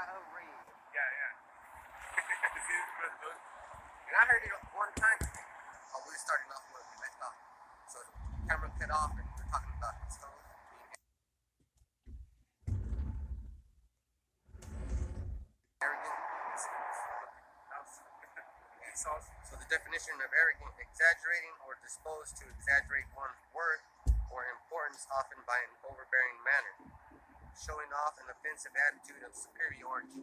Yeah, yeah. And I heard it one time. Oh, we were starting off where we left off. So the camera cut off and we were talking about stones being arrogant. So the definition of arrogant, exaggerating or disposed to exaggerate one's worth or importance, often by an overbearing manner, showing off an offensive attitude of superiority.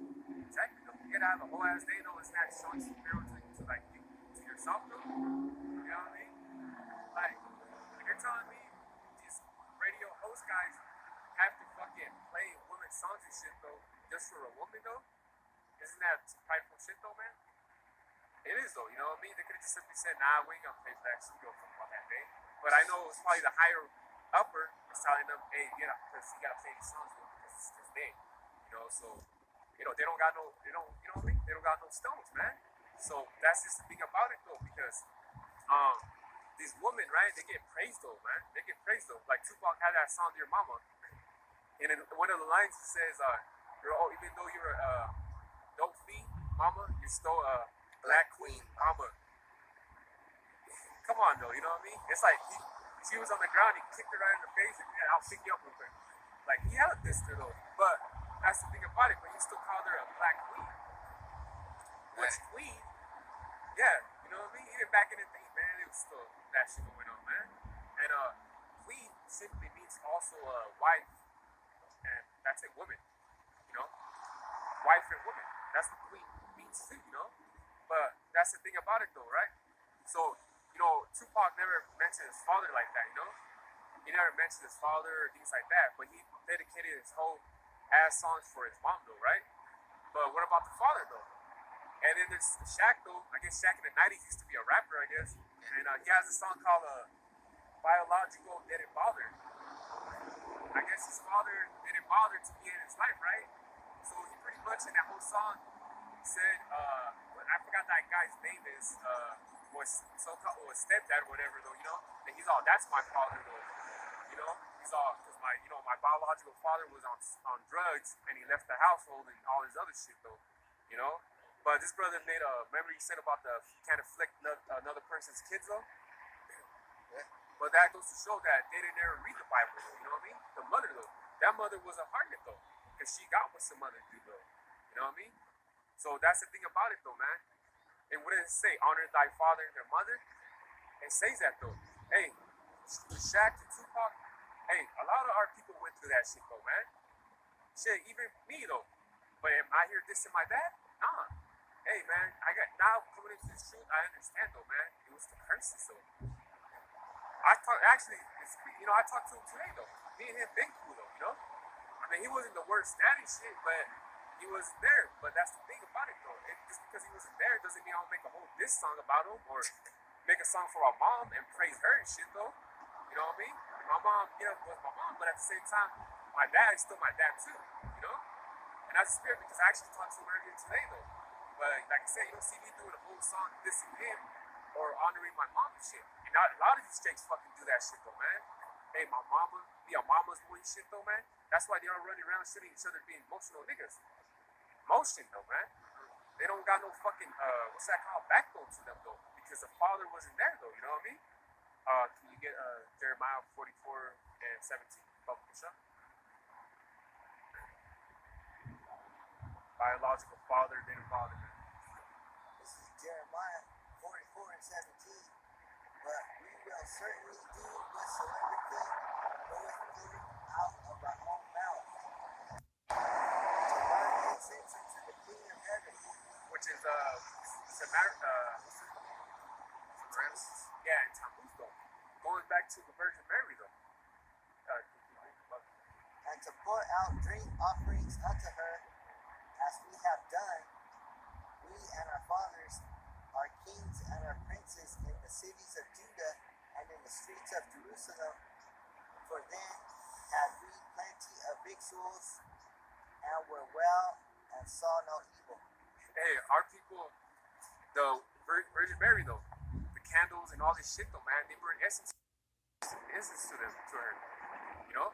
Exactly. Don't get out of the whole ass day though. It's not showing superiority to yourself though. You know what I mean? Like you're telling me these radio host guys have to fucking play women's songs and shit though, just for a woman though? Isn't that some prideful shit though, man? It is though, you know what I mean? They could have just simply said, nah, we ain't gonna play for that, so we don't fuck about that day. But I know it's probably the higher upper is telling them, hey, get up, because you gotta play these songs because it's this day. You know, so, you know, they don't got no, you know what I mean? They don't got no stones, man. So that's just the thing about it though, because these women, right, they get praised though, man. They get praised though. Like Tupac had that song, Dear Mama. And in one of the lines it says, even though you're a dope fiend, mama, you're still a black queen, mama. Come on, though, you know what I mean? It's like she was on the ground, he kicked her right in the face, and yeah, I'll pick you up real quick. Like, he had a dissed her, though. But that's the thing about it, but he still called her a black queen. Which queen, yeah, you know what I mean? Even back in the day, man, it was still that shit going on, man. And queen simply means also a wife, and that's a woman, you know? Wife and woman. That's what queen means too, you know? But that's the thing about it though, right? So, you know, Tupac never mentioned his father like that, you know? He never mentioned his father or things like that, but he dedicated his whole ass songs for his mom though, right? But what about the father though? And then there's Shaq though. I guess Shaq in the 90s used to be a rapper, I guess. And he has a song called Biological Didn't Bother. I guess his father didn't bother to be in his life, right? So he pretty much in that whole song said, I forgot that guy's name is, was so-called, or stepdad or whatever though, you know? And he's all, that's my father though, you know? He's all, because my biological father was on drugs and he left the household and all his other shit though, you know? But this brother made remember he said about he can't afflict another person's kids though? Yeah. But that goes to show that they didn't ever read the Bible though, you know what I mean? The mother though, that mother was a harlot though, because she got what some mother do though, you know what I mean? So that's the thing about it though, man. And what does it say? Honor thy father and their mother? It says that though. Hey, Shaq and Tupac, hey, a lot of our people went through that shit though, man. Shit, even me though. But am I here dissing my dad? Nah. Hey man, now coming into this truth, I understand though, man. It was the curses though. I talked to him today though. Me and him been cool though, you know? I mean, he wasn't the worst dad and shit, but he was there. But that's the thing about it though. Just because he wasn't there doesn't mean I'll make a whole diss song about him or make a song for our mom and praise her and shit though. You know what I mean? My mom, was my mom, but at the same time, my dad is still my dad too, you know? And that's the spirit because I actually talked to him earlier today though. But like I said, you don't see me doing a whole song dissing him or honoring my mom and shit. And a lot of these chicks fucking do that shit though, man. Hey, my mama, be a mama's boy and shit though, man. That's why they all running around shitting each other being emotional niggas. Emotion though, man. They don't got no fucking, what's that called, backbone to them though. Because the father wasn't there though, you know what I mean? Can you get Jeremiah 44 and 17? Public up. Biological father didn't bother me. This is Jeremiah 44 and 17. But we will certainly do whatsoever thing goeth forth out of our own mouth, to burn incense unto the King of heaven. Which is yeah, in Tammuz though. Going back to the Virgin Mary though. And to pour out drink offerings unto her, as we have done, we and our fathers, our kings and our princes in the cities of Judah and in the streets of Jerusalem. For then had we plenty of victuals, and were well, and saw no evil. Hey, our people, the Virgin Mary though, the candles and all this shit though, man, they burn incense to her, you know?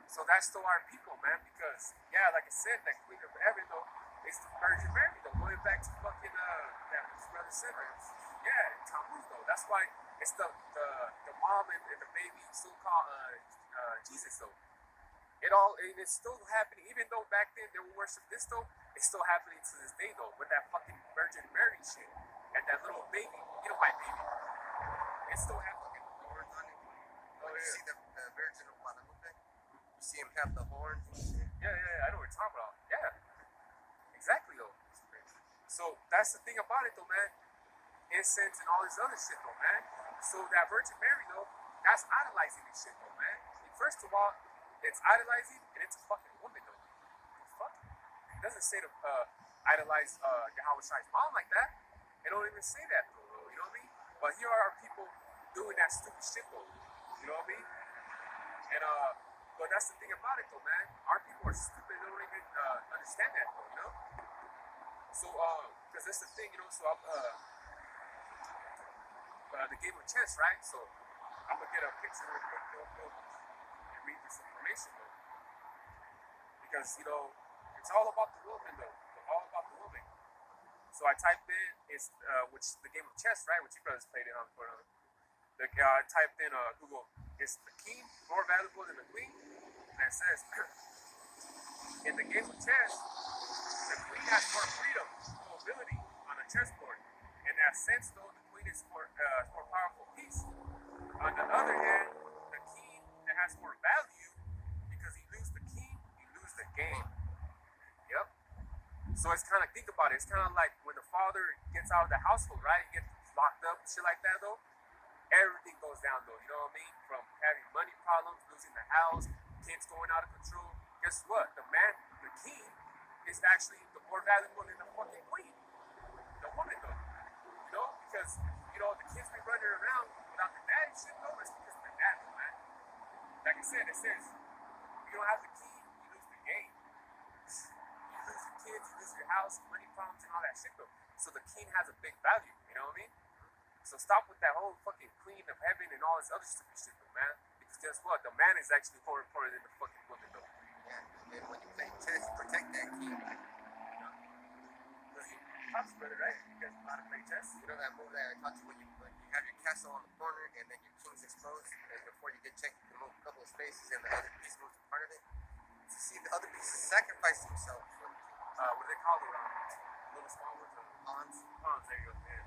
So that's still our people, man, because, yeah, like I said, that Queen of Heaven though, It's the Virgin Mary, though, going back to fucking that brother Simmons. Yeah, Tammuz, though. That's why it's the mom and the baby still called Jesus, though. It's still happening, even though back then they would worship this, though. It's still happening to this day, though, with that fucking Virgin Mary shit and that little baby, white baby. It's still happening. Horns on it. Oh, You yeah. see the Virgin of Guadalupe? You see him have the horns and shit. Yeah, I know what you're talking about. Yeah, exactly, though. So that's the thing about it, though, man. Incense and all this other shit, though, man. So that Virgin Mary, though, that's idolizing this shit, though, man. First of all, it's idolizing and it's a fucking woman, though. Fuck. It doesn't say to idolize Yahweh Shai's mom like that. It don't even say that, though. You know what I mean? But here are people doing that stupid shit, though. You know what I mean? And but that's the thing about it, though, man. Our people are stupid. They don't even understand that, though. You know? So because that's the thing, you know. So I'm the game of chess, right? So I'm gonna get a picture real quick, and read this information, though, because it's all about the woman, though. It's all about the woman. So I typed in which the game of chess, right? Which you brothers played it on. I typed in Google. Is the king more valuable than the queen? And it says in the game of chess, the queen has more freedom, mobility on a chessboard. In that sense, though, the queen is more powerful piece. On the other hand, the king that has more value, because you lose the king, you lose the game. Yep. So it's kind of, think about it, it's kind of like when the father gets out of the household, right? He gets locked up, shit like that, though. Everything goes down, though, you know what I mean? From having money problems, losing the house, kids going out of control. Guess what? The king, is actually the more valuable than the fucking queen. The woman, though. You know? Because, the kids be running around without the dad and shit, though. It's because of the dad, though, man. Like I said, it says, if you don't have the key, you lose the game. You lose your kids, you lose your house, money problems, and all that shit, though. So the king has a big value, you know what I mean? So stop with that whole fucking queen of heaven and all this other stupid shit, though, man. Because guess what? The man is actually more important than the fucking woman, though. Yeah, and when you play chess, you protect that king. Because you pops brother, right? You guys know how to play chess? You know that move that I taught you when you have your castle on the corner and then your king's exposed, and before you get checked, you can move a couple of spaces and the other piece moves to part of it. So see, the other piece sacrifice himself for the king. What do they call it? Little small ones? Pawns. Pawns, there you go, man.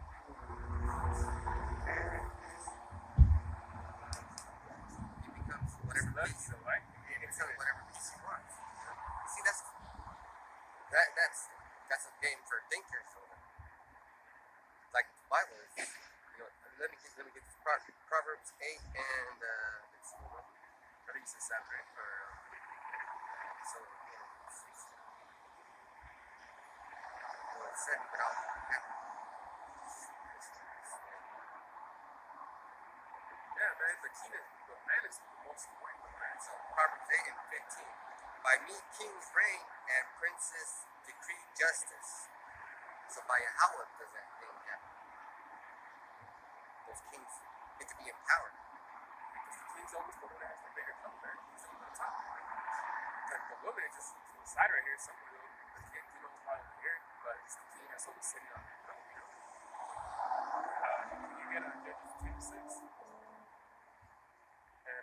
He becomes whatever piece, Though, right? he becomes whatever piece he wants. See, that's a game for thinkers. So, like the Bible is, let me get this Proverbs 8 and let's see, I think you said 7, right? Or, so it's 7, but I'll have yeah, man, the man is the most important, man. so Proverbs 8 and 15. By me kings reign and princes decree justice. So by Yahweh does that thing happen. Those kings get to be empowered. Because the king's always the one that has the bigger cup, man. He's on the top. Because the woman is just to the side right here somewhere, though. The king, probably over here, but it's the king that's always sitting on the throne, you get Judges 26. And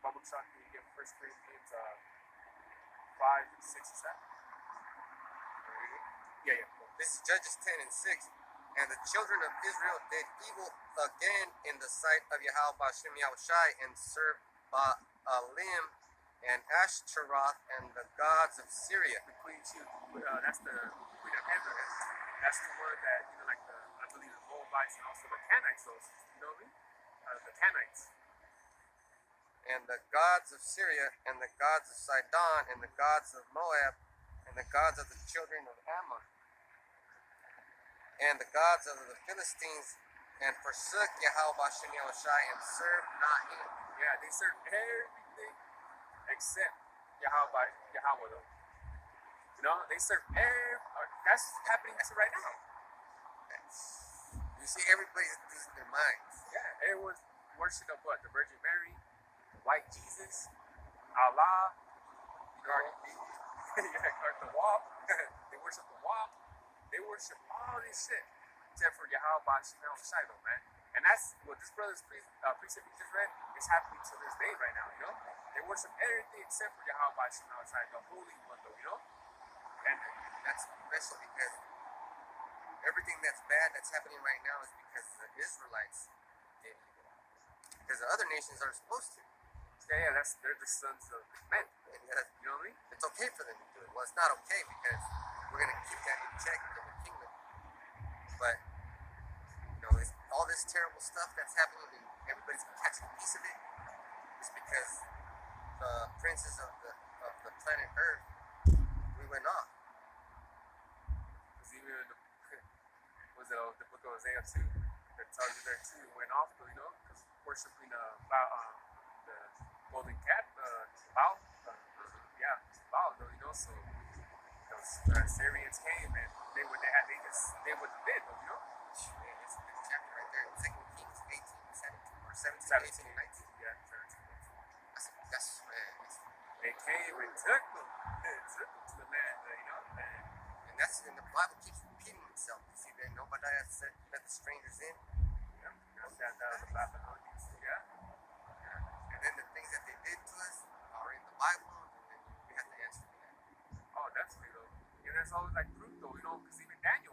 Bubble Chuck, you get 1 Corinthians 5 and 6 and 7. Yeah. This is Judges 10 and 6. And the children of Israel did evil again in the sight of Yahweh Bashem Yahushai and served Baalim and Ashtaroth and the gods of Syria. The queen, that's the queen of heaven. That's the word that, like I believe the Moabites and also the Canaanites, those, you know what I mean? The Canaanites. And the gods of Syria, and the gods of Sidon, and the gods of Moab, and the gods of the children of Ammon, and the gods of the Philistines, and forsook Yahweh Bashem Yahushai and served not him. Yeah, they served everything except Yahweh, though. They serve that's happening to right now. You see, everybody's losing their minds. Yeah, everyone's worship of what? The Virgin Mary, the white Jesus, Allah, or the WAP. They worship all this shit except for Yahweh Shemel Shai, though, man. And that's what this brother's precept we just read is happening to this day right now, you know? They worship everything except for Yahweh Shemel Shai, the Holy One, though, you know? And that's especially because everything that's bad that's happening right now is because the Israelites did evil. Because the other nations are supposed to. Yeah, they're the sons of men. And You know what I mean? it's okay for them to do it. Well, it's not okay because we're going to keep that in check in the kingdom. But, it's, all this terrible stuff that's happening and everybody's catching a piece of it is because the princes of the planet Earth, we went off. Because even in the book of Isaiah 2, that tells you there too, went off, though, you know? Because worshiping the golden cat, Baal, though, you know? So those Syrians came and they would have been, though, you know? Man, it's a big chapter right there in 2 Kings 18, 17, or 17, 18, 19. Yeah, 17. That's man. They came and took them. To the land, you know? And that's, and the Bible keeps repeating itself. You see that nobody has said, let the strangers in. Yeah, that was the Babylonians, yeah. And then the things that they did to us are in the Bible, and then we have to answer for that. Oh, definitely, though. And there's always like proof, though, you know? Because even Daniel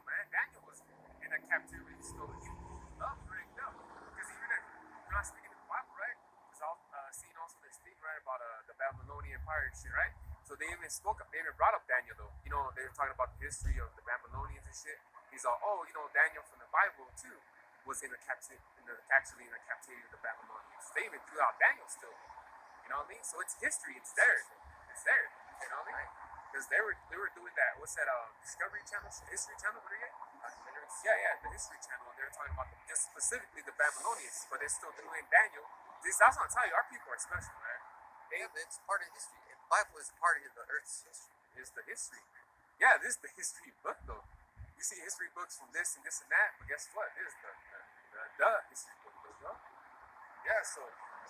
was in a captivity still. He loved right now. Because even if you're not speaking in the Bible, right? Because I've seen also this thing, right, about the Babylonian Empire and shit, right? So they even brought up Daniel, though. You know, they were talking about the history of the Babylonians and shit. He's all, Daniel from the Bible, too, was actually in the captivity of the Babylonians. They even threw out Daniel still. You know what I mean? So it's history. It's there. You know what I mean? Because they were doing that. What's that? Discovery Channel, History Channel. What are you? Documentaries. Yeah, the History Channel. And they were talking about just specifically the Babylonians, but they're still doing Daniel. That's what I'm telling you. Our people are special, man. Yeah, but it's part of history. The Bible is part of the earth's history. Is the history. Yeah, this is the history book, though. You see history books from this and this and that, but guess what? This is the history book, though. Yeah, so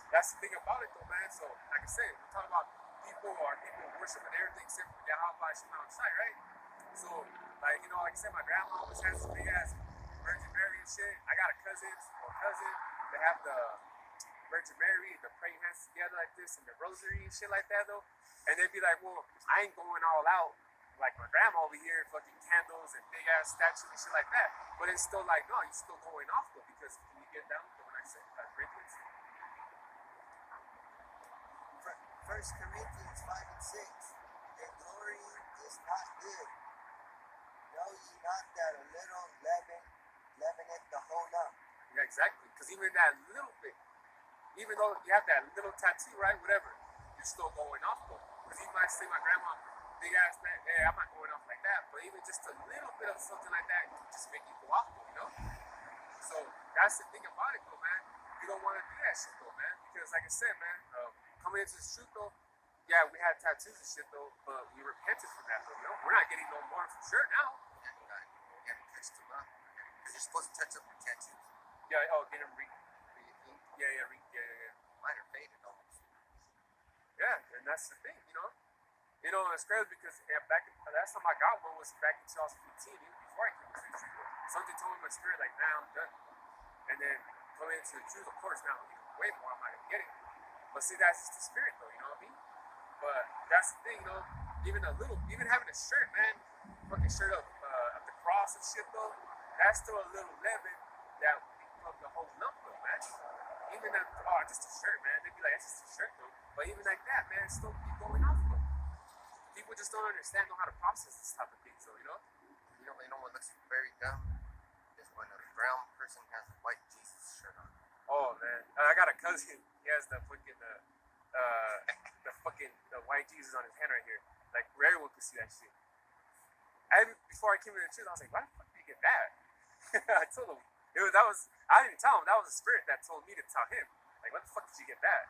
that's the thing about it, though, man. So, like I said, we're talking about people worshiping everything except for Yahweh Shemel Shai, right? So, like I said, my grandma always has this big ass Virgin Mary and shit. I got a cousin that have the Virgin Mary, the praying hands together like this, and the rosary and shit like that, though. And they'd be like, well, I ain't going all out like my grandma over here, fucking candles and big ass statues and shit like that. But it's still like, no, you're still going off, though, because can you get down to when I say Corinthians? 1 Corinthians 5 and 6. And glorying is not good. Know ye not that a little leaveneth the whole lump? Yeah, exactly. Because even that little bit, even though you have that little tattoo, right, whatever, you're still going off, though. Because even when I say my grandma, big ass man, hey, I'm not going off like that, but even just a little bit of something like that can just make you go off, though, you know? So that's the thing about it, though, man. You don't want to do that shit, though, man. Because like I said, man, coming into this truth, though, yeah, we had tattoos and shit, though, but we repented from that, though, you know? We're not getting no more for sure now. Yeah, you haven't touched them up. Because you're supposed to touch up your tattoos. Yeah, get them Yeah. Mine are faded almost. Yeah, and that's the thing, you know? It's crazy because last time I got one was back in 2015, even before I came to the truth. Something told me in my spirit, like, nah, I'm done. And then coming into the truth, of course, now I'm getting way more, I'm not gonna get it. But see, that's just the spirit, though, you know what I mean? But that's the thing, even having a shirt, man, fucking shirt of the cross and shit, though, that's still a little leaven that will become the whole lump, though, man. Even that, just a shirt, man. They'd be like, that's just a shirt, though. But even like that, man, it's still keep going off, though. People just don't know how to process this type of thing, so, you know? You know what looks very dumb? Is when a brown person has a white Jesus shirt on. Oh, man. I got a cousin. He has the fucking, the white Jesus on his hand right here. Like, where everyone could see that shit. Before I came into the church, I was like, why the fuck did you get that? I told him. I didn't tell him. That was the spirit that told me to tell him. Like, what the fuck did you get that?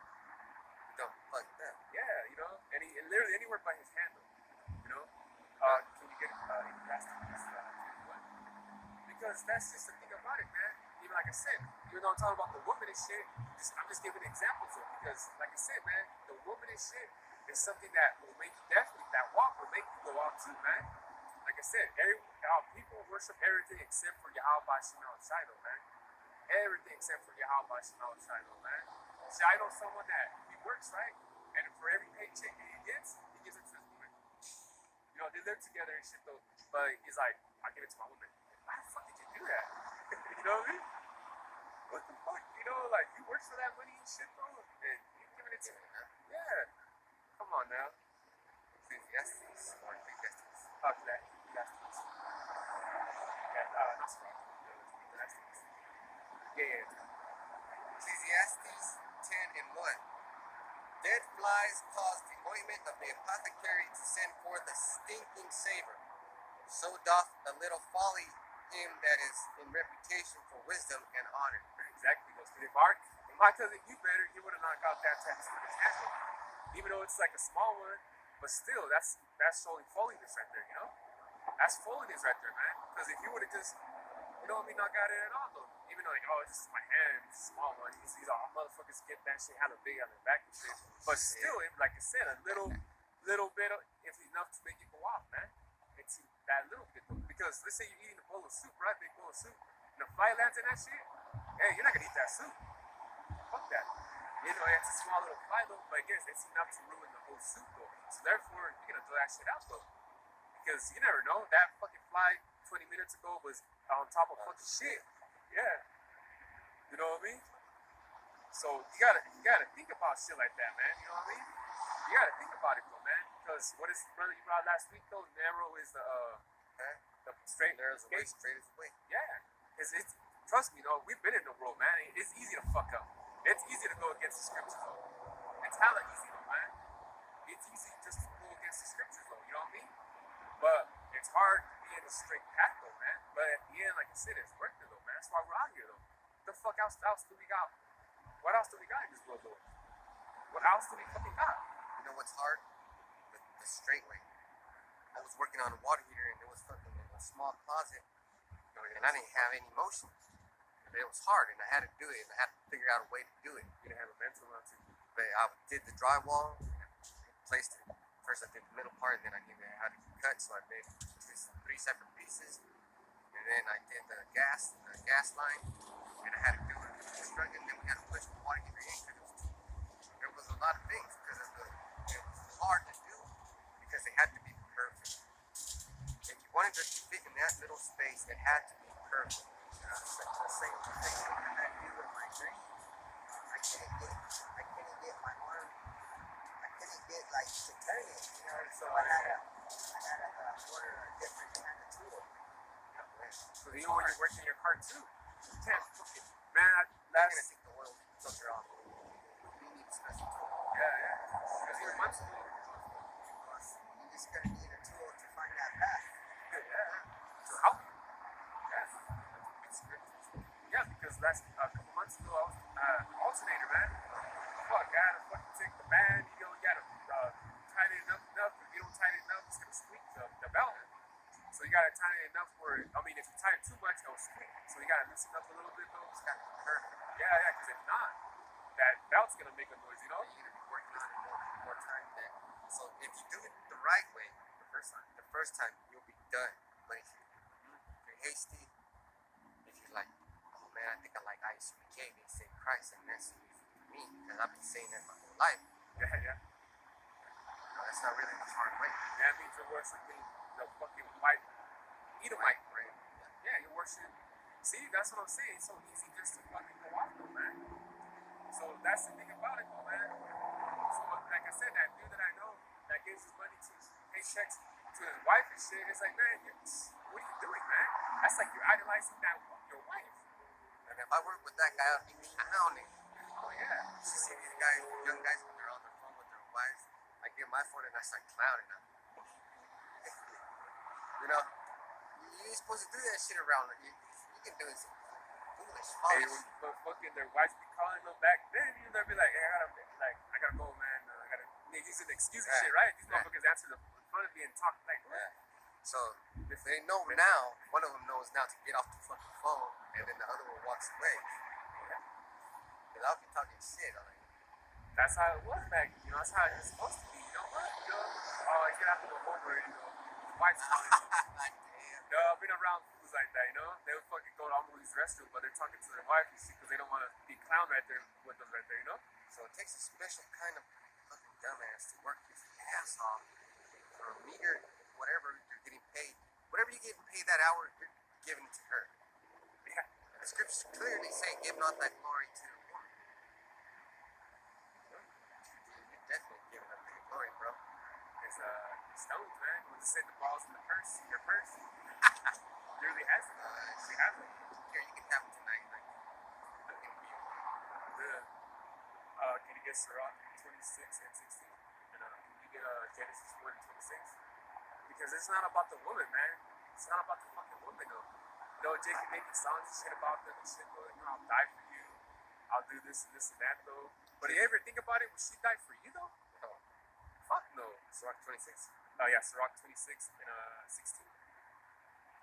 Don't like that. Yeah, you know? And he literally anywhere by his hand, though. You know? Can you get it? Because that's just the thing about it, man. Even like I said, even though I'm talking about the woman and shit, I'm just giving examples of it. Because, like I said, man, the woman and shit is something that will make you definitely, that walk will make you go out too, man. like I said, people worship everything except for Yahweh Shema Shiloh, man. Everything except for Yahweh Shema Shiloh, man. Shiloh's someone that he works, right? And for every paycheck that he gives it to his woman. You know, they live together and shit though. But he's like, I'll give it to my woman. Why the fuck did you do that? You know what I mean? What the fuck? You know, like, you work for that money and shit though, and you're giving it to me, man. Yeah. Come on now. Ecclesiastes or Ecclesiastes. Fuck that. Ecclesiastes. Yeah, not strong. Ecclesiastes. Yeah. Ecclesiastes 10 and 1. Dead flies cause the ointment of the apothecary to send forth a stinking savor. So doth a little folly him that is in reputation for wisdom and honor. Exactly. If my cousin knew better, he would have not got that tattoo in his hand. Even though it's like a small one, but still, that's showing folliness right there, you know? That's folliness right there, man. Because if he would have just, you know what I mean, not got it at all, though. Even though, like, oh, it's just my hand, it's a small one. He's all, motherfuckers get that shit hella big on their back and shit. But still, like I said, a little bit, if enough to make it go off, man. It's that little bit, though. Because let's say you're eating a bowl of soup, right? Big bowl of soup. And a fly lands in that shit, hey, you're not gonna eat that soup. Fuck that. You know, it's a small little fly, though, but I guess it's enough to ruin the whole soup, though. So therefore, you're gonna throw that shit out, though. Because you never know, that fucking fly 20 minutes ago was on top of fucking shit. Yeah. You know what I mean? So you gotta think about shit like that, man. You know what I mean? You gotta think about it, though, man. Because what is brother you brought last week, though? Narrow is the straight. Narrow is the way, straight is the way. Yeah. It's trust me, though, we've been in the world, man. It's easy to fuck up. It's easy to go against the scriptures, though. It's hella easy, though, man. It's easy just to go against the scriptures, though. You know what I mean? But it's hard to be in a straight path, though, man. But at the end, like I said, it's worth it, though, man. That's why we're out here, though. What the fuck else do we got? What else do we got in this world, though? What else do we fucking got? You know what's hard? The straight way. I was working on a water heater and it was fucking in a small closet, and I didn't have any motion. But it was hard, and I had to do it, and I had to figure out a way to do it. You didn't have a mental on to. But I did the drywall, and placed it. First I did the middle part, and then I knew how to cut, so I made 3 separate pieces. And then I did the gas line, and I had to do it. And then we had to push the water heater in because there was a lot of things because it was hard to do because it had to be perfect. If you wanted to fit in that little space, it had to be perfect. The same thing I had to do with my dreams. I couldn't get my arm. I couldn't get like to turn it, you know. So I had to order a different kind of tool. So you know when you're working your car too, you can't fucking man. I'm gonna take the oil filter off. We need a special tool. Yeah. Because even months ago, You just gonna need a tool to find that path. to help you. Yeah, because last a couple months ago I was alternator, man. Fuck, I had to fucking take the band. You gotta tighten it up enough. If you don't tighten it enough, it's gonna squeak the belt. So you gotta tighten it enough where, I mean, if you tighten too much, it'll squeak. So you gotta loosen up a little bit, though. It's gotta be perfect. Yeah, because if not, that belt's gonna make a noise, you know? You're gonna be working on it more time then. So if you do it the right way, the first time you'll be done. But if you're hasty, if you're like, oh man, I think I like ISRAELITE, they say Christ, and that's me because I've been saying that my whole life. Yeah. No, that's not really the hard way. That means you're worshiping the fucking white Edomite, right? Yeah, you're worshiping. See, that's what I'm saying. It's so easy just to fucking go off, though, man. So that's the thing about it, though, man. So, like I said, that dude that I know that gives his money to paychecks to his wife and shit, it's like, man, what are you doing, man? That's like you're idolizing your wife. And if I work with that guy, I'll be pounding. Oh, yeah. You see these guys, young guys, when they're on their phone with their wives, I get my phone and I start clowning them. You know, you ain't supposed to do that shit around. You can do it some foolish, Hey, when fucking their wives be calling them back, then they'll be like, hey, I gotta go, man. They use an excuse and shit, right? These motherfuckers answer the phone and be and talk like, what? So if they know now, one of them knows now to get off the fucking phone, and then the other one walks away. Because I'll be talking shit. I'm like, that's how it was back. You know, that's how it's supposed to be. You know what? You know, oh, get out of the homework, you know. the wife's calling them. Damn. No, I've been around fools like that, you know? They would fucking go to all these restrooms, but they're talking to their wife and shit because they don't want to be clown right there with them right there, you know? So it takes a special kind of fucking dumbass to work his ass off for a meager whatever you're getting paid. Whatever you get paid that hour, you're giving it to her. Yeah. The scriptures clearly say, give not thy glory to the woman. You're definitely giving up your glory, bro. It's stones, man. When you say the ball's in the purse, your purse, really has it. She has it. Here, you can have it tonight. Like, fucking view. Can you get Sirach 26 and 16? And can you get Genesis 1 and 26? Because it's not about the woman, man. It's not about the fucking woman, though. You know, Jake can make songs and shit about them and shit, though. You know, I'll die for you. I'll do this and this and that, though. But you ever think about it? Would she die for you, though? No. Fuck no. Sirach 26. Oh, yeah, Sirach 26 and 16.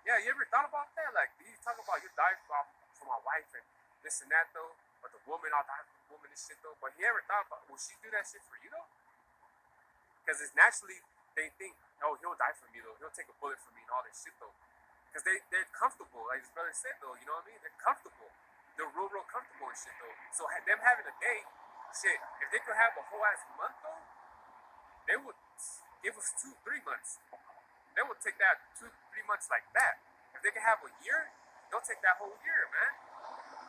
Yeah, you ever thought about that? Like, you talk about you die for my wife and this and that, though. Or the woman, I'll die for the woman and shit, though. But you ever thought about, will she do that shit for you, though? Because it's naturally, they think, oh, he'll die for me, though. He'll take a bullet for me and all this shit, though. Because they're comfortable, like his brother said, though. You know what I mean? They're comfortable. They're real comfortable and shit, though. So them having a day, shit, if they could have a whole ass month, though, they would give us 2-3 months. They would take that 2-3 months like that. If they could have a year, they'll take that whole year, man.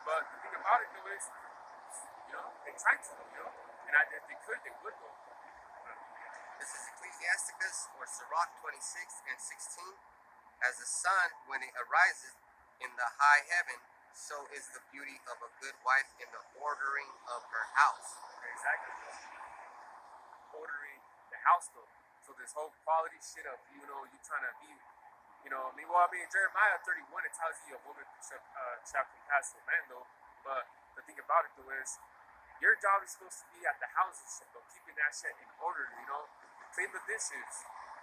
But the thing about it, though, is, you know, they try to, you know. And if they could, they would, though. This is Ecclesiasticus or Sirach 26 and 16. As the sun, when it arises in the high heaven, so is the beauty of a good wife in the ordering of her house. Exactly. Ordering the house, though. So this whole quality shit of, you know, you trying to be, you know, I mean, well, I mean, Jeremiah 31, it tells you a woman shall compass a man, though. But the thing about it, though, is your job is supposed to be at the house and shit, though, keeping that shit in order, you know, clean the dishes,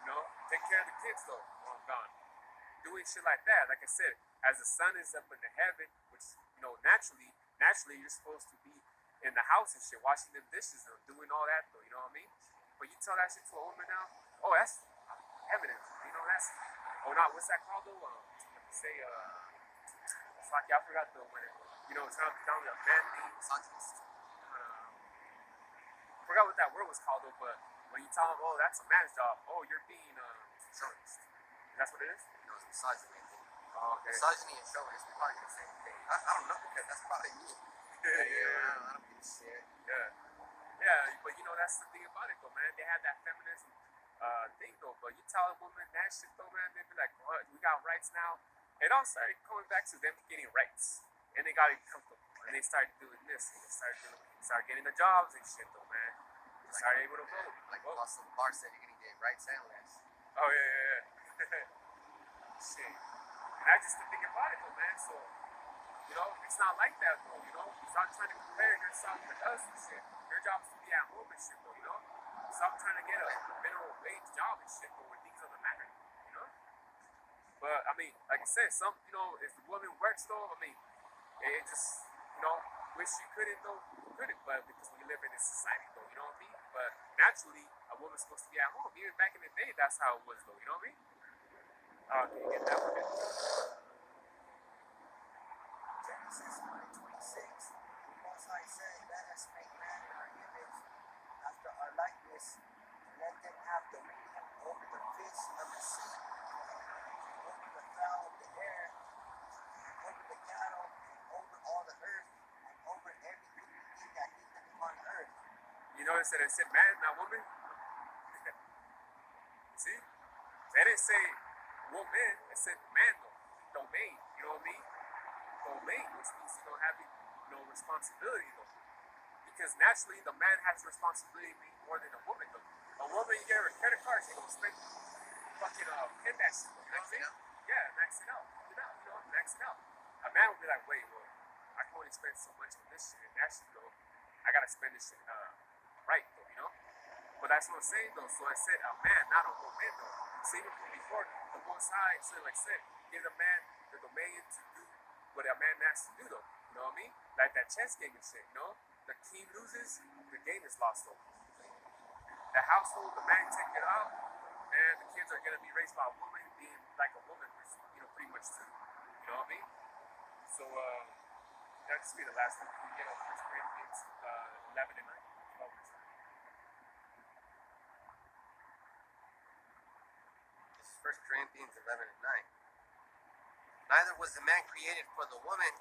you know, take care of the kids, though, while I'm gone. Doing shit like that, like I said, as the sun is up in the heaven, which, you know, naturally you're supposed to be in the house and shit, washing them dishes and doing all that, though, you know what I mean? But you tell that shit to a woman now, oh, that's evidence, you know, that's, oh, not, what's that called, though? Let me say, fuck, yeah, I forgot the when it, you know, it's not down the man thing, Misogynist. I forgot what that word was called, though, but when you tell them, oh, that's a man's job, oh, you're being, chauvinist. That's what it is? You know, it's misogyny. Oh, okay. Misogyny and chauvinist, we're probably the same thing. I don't know, because that's probably me. I don't give a shit. Yeah, but you know, that's the thing about it, though, man. They have that feminism thing, though. But you tell a woman that shit, though, man, they be like, what? We got rights now. It all started coming back to them getting rights. And they got it comfortable. And they started doing this. And they started getting the jobs and shit, though, man. They started able to vote. Like Boston Bar said, you're going to get rights and lefts. Oh, yeah. Shit. And that's just the thing about it, though, man. So, you know, it's not like that, though, you know? Stop trying to compare yourself to us and shit. Your job is to be at home and shit, though, you know? Stop trying to get a minimum wage job and shit, though, when things doesn't matter, you know? But, I mean, like I said, some, you know, if the woman works, though, I mean, it just, you know, wish you couldn't, though, you couldn't, but because we live in this society, though, you know what I mean? But naturally, a woman's supposed to be at home. Even back in the day, that's how it was, though, you know what I mean? Can you get that one? Genesis 1:26. The Most High said, let us make man in our image, after our likeness, and let them have dominion over the fish of the sea, over the fowl of the air, and over the cattle, and over all the earth, and over every creeping thing that creepeth upon earth. You notice that it said man, not woman? See? They didn't say woman, it said man, though. Domain, you know what I mean? Domain, which means you don't have no responsibility, though. Because naturally, the man has responsibility more than a woman, though. A woman, you get her a credit card, she gonna spend fucking pin that shit, you know what I mean? Yeah, max it out, you know, max it out. A man would be like, wait, well, I can only spend so much on this shit, and that shit, though, I gotta spend this shit right, though, you know? But that's what I'm saying, though. So I said a man, not a woman, though. So even before the Most High, so like I said, give the man the domain to do what a man has to do, though. You know what I mean? Like that chess game and shit, you know? The king loses, the game is lost, though. The household, the man take it up, and the kids are gonna be raised by a woman like a woman, which, pretty much too. You know what I mean? So, that'll just be the last one. We get on 1 Corinthians 11 and 9. This is 1 Corinthians 11 and 9. Neither was the man created for the woman,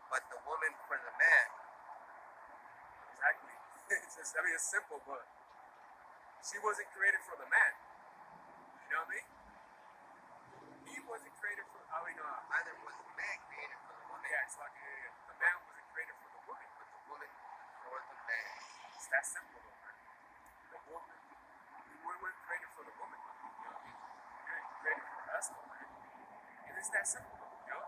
but the woman for the man. Exactly. It's simple, but she wasn't created for the man. You know what I mean? He wasn't created for. Neither was the man created for the woman. Yeah, it's like the man wasn't created for the woman, but the woman for the man. It's that simple, though, man. The woman, we weren't created for the woman. You know what I mean? You're created for us, though, man. And it's that simple, you know?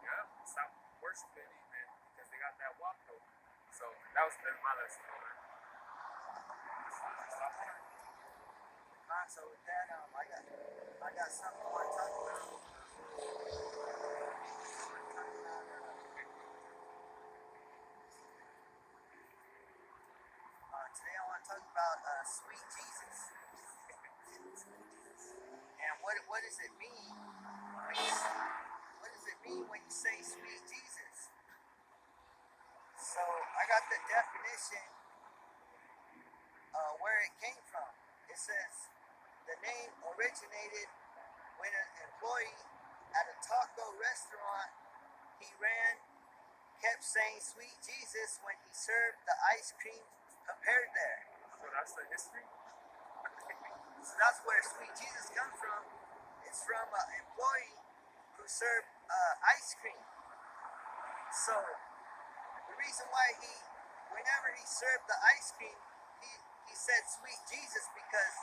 Yeah, stop worshiping me, man, because they got that walk, though. So that was my lesson, though, man. Alright, so with that, I got something I want to talk about. Today I want to talk about sweet Jesus. And what does it mean? What does it mean when you say sweet Jesus? So I got the definition where it came from. It says the name originated when an employee at a taco restaurant he ran kept saying sweet Jesus when he served the ice cream prepared there. So that's the history? So that's where sweet Jesus comes from. It's from an employee who served ice cream. So the reason why whenever he served the ice cream, he said sweet Jesus because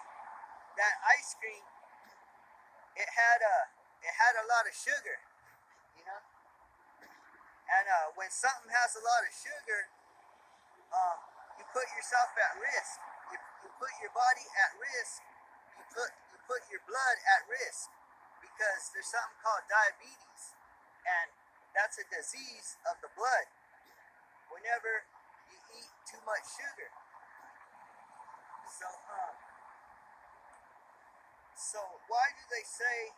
that ice cream, it had a lot of sugar, you know. And when something has a lot of sugar, you put yourself at risk. You put your body at risk. You put your blood at risk because there's something called diabetes, and that's a disease of the blood. Whenever you eat too much sugar, so why do they say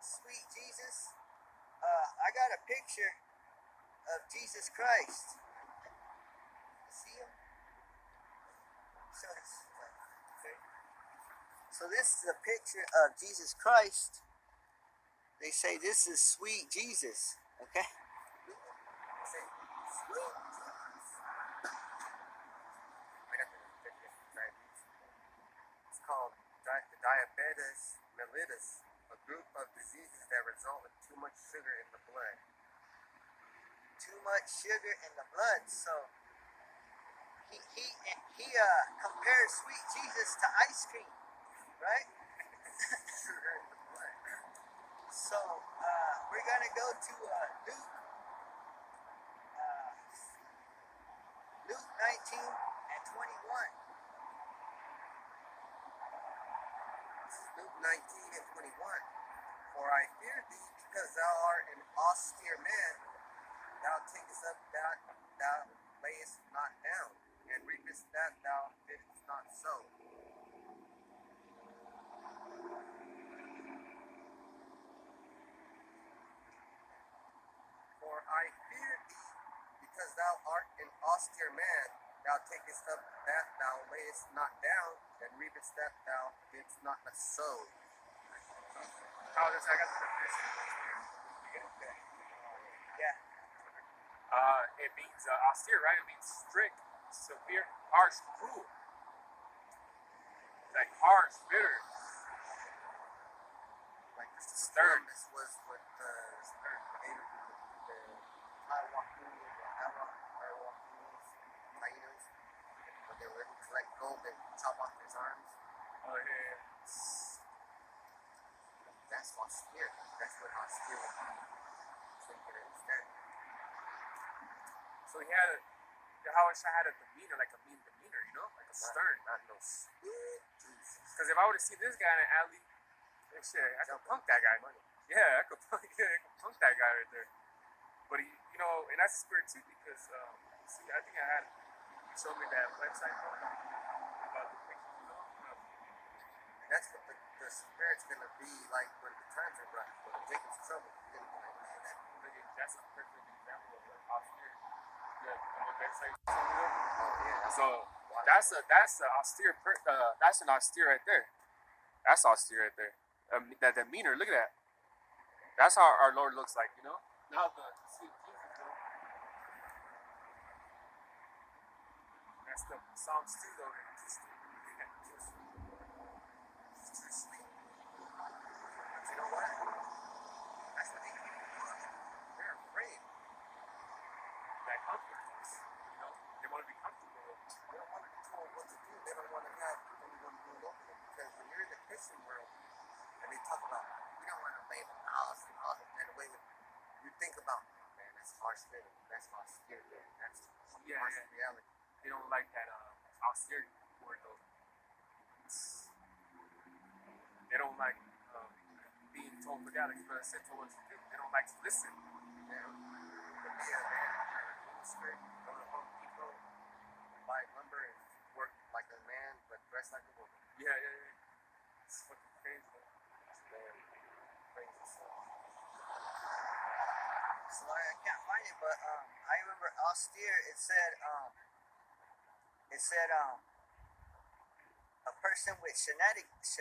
sweet Jesus? I got a picture of Jesus Christ. You see him? So this is a picture of Jesus Christ. They say this is sweet Jesus. Okay? Say, sweet Jesus. It's called diabetes mellitus, a group of diseases that result in too much sugar in the blood. Too much sugar in the blood. So he compares sweet Jesus to ice cream, right? Sugar in the blood. So we're gonna go to Luke 19 and 21. Luke 19 and 21. For I fear thee, because thou art an austere man, thou takest up that thou layest not down, and reapest that thou didst not sow. For I fear thee, because thou art an austere man, thou takest up that thou layest not down, and reapest that thou didst not sow. Oh, this I got the definition. Yeah. It means austere, right? It means strict, severe, harsh, cruel. Like harsh, bitter. Like Christopher Stern. Columbus was with the hyenas, when they were able to collect gold and chop off his arms. Oh, yeah. That's austere. That's what austere would be. So you can understand. So he had how I had a demeanor, like a mean demeanor, you know? Like a stern. Not no sweet Jesus. Because if I would have seen this guy in an alley, shit, I could punk that guy. Yeah, I could punk that guy right there. But and that's the spirit too, because see, I think you showed me that website about the pictures, That's what the spirit's gonna be like when the times are right. When Jacob's trouble, he's gonna be like, man, That's a perfect example of like austere. The website you told me of. oh yeah, So that's a austere that's an austere right there. That's austere right there. That demeanor, look at that. That's how our Lord looks like, you know. Now the sweet Jesus, though. That's the Psalms too, though. it's too sweet. But you know what? That's what they keep doing. They're afraid. That comforts, you know. They want to be comfortable. They don't want to be told what to do. They don't want to have anyone rule over them. Because when you're in the Christian world and they talk about, we don't want to obey the laws and all that, and the way you think about, man, that's harsh living. That's austere living. That's Yeah, harsh yeah. reality. They don't like that austerity word, though. They don't like being told what God has said to what to do. They don't like to listen. Yeah. But be a man, minister, go to Home Depot, buy lumber and work like a man, but dress like a woman. Yeah. It's fucking crazy. It's very crazy stuff. So I can't find it, but I remember austere. It said a person with shenanigans.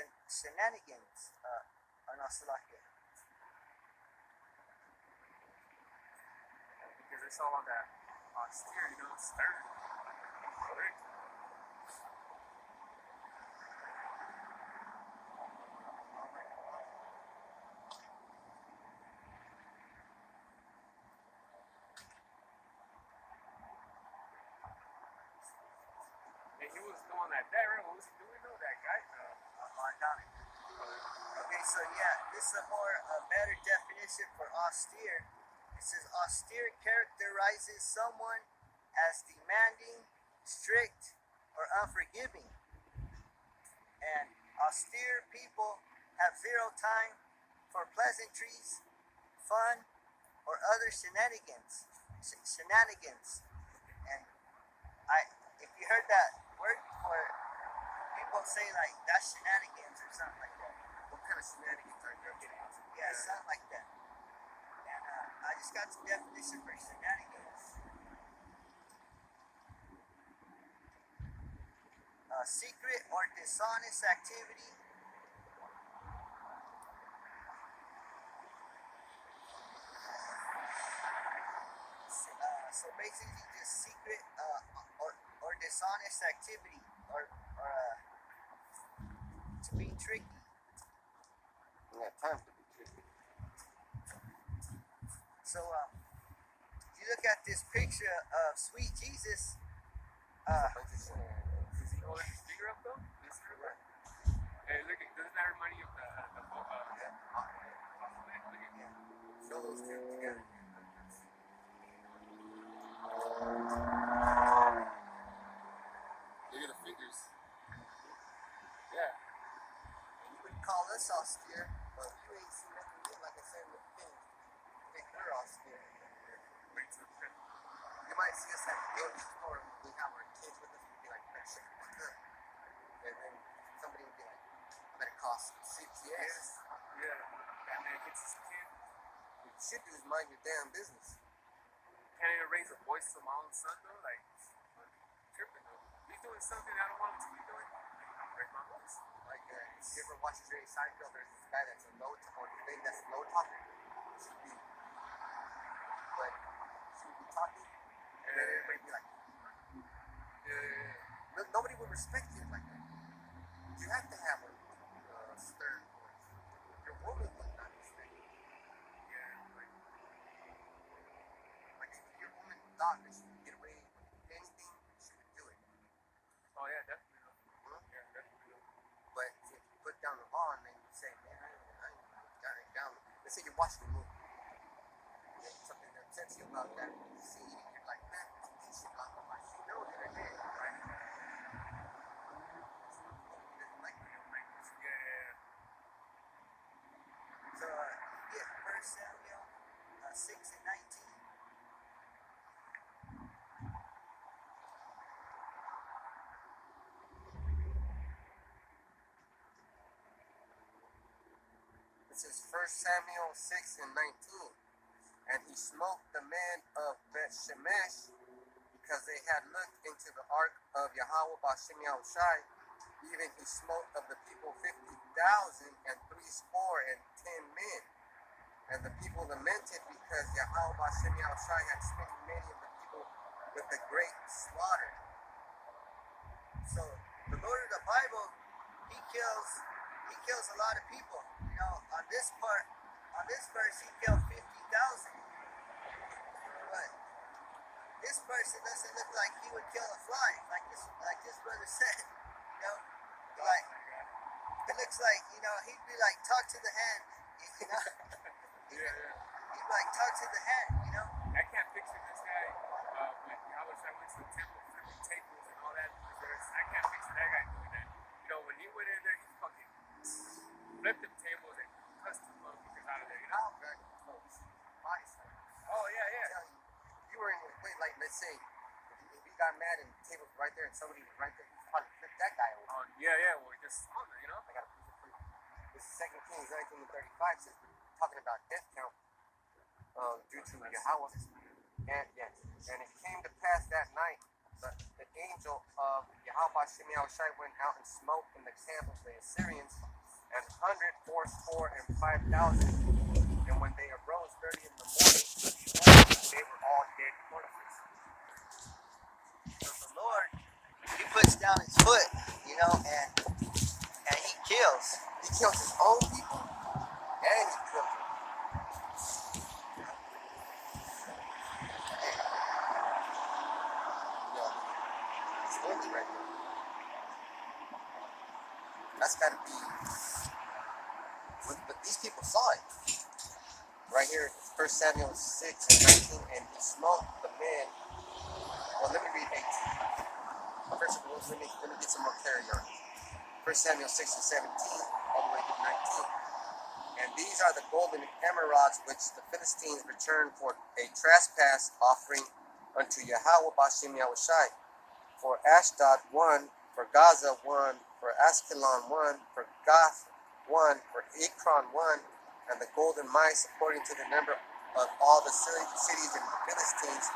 Or no, Salakia. Because it's all on that austere, you know, stern. Correct. And he was doing that there. What was he doing though? That guy? Okay, so yeah, this is a better definition for austere. It says austere characterizes someone as demanding, strict, or unforgiving. And austere people have zero time for pleasantries, fun, or other shenanigans. And if you heard that word before, people say like that's shenanigans or something like that. What kind of shenanigans are you getting into? Yeah, something like that. And I just got some definition for shenanigans. Secret or dishonest activity. So basically, just secret or dishonest activity, or to be tricky. We have time to be tricky. So if you look at this picture of sweet Jesus, Is he holding his finger up though? This finger? Hey, look, doesn't that remind you of the look at Show those two together. Look at the fingers. Yeah. You would call us austere, but you ain't seen nothing yet, like I said with the thing. I think we're austere. Wait till the You might see us at the grocery store, we have our kids with us, we'd be like, man, shut the fuck up. And then somebody would be like, I better call CPS. Yeah. That man hits his kid. What you should do is mind your damn business. Can't even raise a voice to my own son though. Like, tripping though. He's doing something I don't want him to be doing. Raise my voice. Like, if you ever watch Jerry Seinfeld, there's this guy that's a low or the thing that's a low talker. Should be, but should be talking, and then everybody be like, nobody would respect you like that. You have to have a stern voice. Your woman would not respect you. Yeah, Like if your woman thought that she could get away with anything, she would do it. oh yeah, definitely. Huh? Yeah, definitely. But if you put down the law and then you say, man, I ain't got it down. Let's say you're watching a movie. And something that upsets you about that scene, and you're like, man, this shit blah blah blah. She knows that I did, right? Like, Yeah. so yeah, 1 Samuel 6:19. 1 Samuel 6 and 19. And he smote the men of Beth Shemesh because they had looked into the ark of Yahweh Bashem Yahushai. Even he smote of the people 50,000 and 70 men. And the people lamented because Yahweh Bashem Yahushai had smitten many of the people with a great slaughter. So the Lord of the Bible, he kills a lot of people. You know, on this verse, he killed 50,000. But this person doesn't look like he would kill a fly, like this brother said. You know, like it looks like, you know, he'd be like, talk to the hand. You know, he'd like talk to the hand. You know. I can't picture this guy. Like I went to the temple flipping tables and all that. I can't picture that guy doing that. You know, when he went in there, he fucking flipped them tables and cussed the motherfuckers out of there. You know? Oh yeah, yeah. You were in your way, like, let's say, if you got mad and the table was right there and somebody was right there, you probably flipped that guy over. Yeah. Well, just on there, you know. I got a proof it for you. This is 2 Kings 19:35 says we're talking about death count due to Yahweh. And it came to pass that night that the angel of Yahweh Shem Yahushai went out and smote in the camp of the Assyrians, and 100 fourscore and 5,000. And when they arose early in the morning, they were all dead corpses. So the Lord, he puts down his foot, you know, and he kills. He kills his own people, and he kills them. It's holy right there. That's got to be. But these people saw it. Right here, 1 Samuel 6 and 19, and he smote the men. Well, let me read 18. First of all, let me get some more clarity on it. 1 Samuel 6 and 17, all the way to 19. And these are the golden emerods which the Philistines returned for a trespass offering unto Yahweh Bashem Yahushai. For Ashdod 1, for Gaza 1, for Askelon 1, for Gath 1, for Ekron 1, and the golden mice according to the number of all the cities of the Philistines